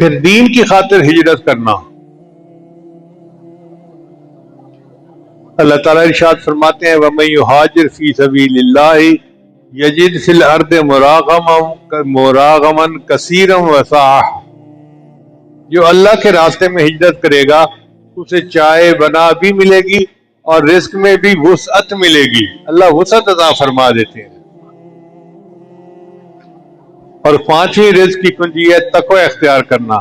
پھر دین کی خاطر ہجرت کرنا. اللہ تعالیٰ ارشاد فرماتے ہیں وَمَن يُهَاجِرْ فِي سَبِيلِ اللَّهِ يَجِدْ فِي الْأَرْضِ مُرَاغَمًا كَثِيرًا وَسَعَةً. جو اللہ کے راستے میں ہجرت کرے گا اسے چائے بنا بھی ملے گی اور رزق میں بھی وسعت ملے گی. اللہ وسعت عطا فرما دیتے ہیں. اور پانچویں رزق کی کنجی ہے تقوی اختیار کرنا.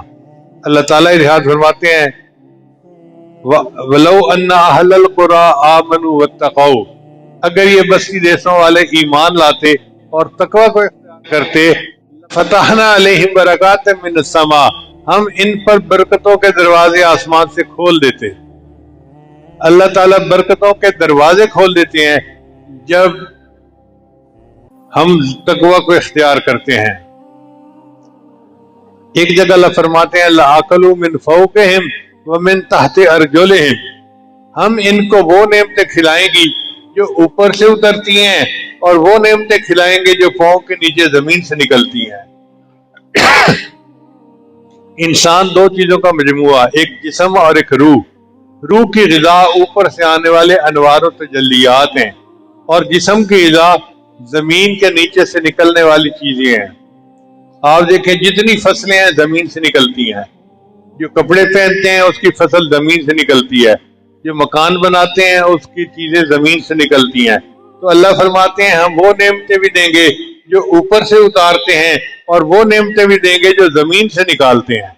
اللہ تعالیٰ ارشاد فرماتے ہیں وَلَوْ أَنَّ أَهْلَ الْقُرَىٰ آمَنُوا وَاتَّقَوْا. اگر یہ بستی دیسوں والے ایمان لاتے اور تقوی کو اختیار کرتے فَتَحْنَا عَلَيْهِمْ بَرَكَاتٍ مِّنَ السَّمَاءِ. ہم ان پر برکتوں کے دروازے آسمان سے کھول دیتے. اللہ تعالیٰ برکتوں کے دروازے کھول دیتے ہیں جب ہم تقوی کو اختیار کرتے ہیں. ایک جگہ اللہ فرماتے ہیں لَأَكَلُوا مِنْ فَوْقِهِمْ وَمِنْ تَحْتِ أَرْجُلِهِمْ. ہم ان کو وہ نعمتیں کھلائیں گی جو اوپر سے اترتی ہیں اور وہ نعمتیں کھلائیں گے جو پاؤں کے نیچے زمین سے نکلتی ہیں. انسان دو چیزوں کا مجموعہ، ایک جسم اور ایک روح. روح کی غذا اوپر سے آنے والے انوار و تجلیات ہیں اور جسم کی غذا زمین کے نیچے سے نکلنے والی چیزیں ہیں. آپ دیکھیں جتنی فصلیں ہیں زمین سے نکلتی ہیں. جو کپڑے پہنتے ہیں اس کی فصل زمین سے نکلتی ہے. جو مکان بناتے ہیں اس کی چیزیں زمین سے نکلتی ہیں. تو اللہ فرماتے ہیں ہم وہ نعمتیں بھی دیں گے جو اوپر سے اتارتے ہیں اور وہ نعمتیں بھی دیں گے جو زمین سے نکالتے ہیں.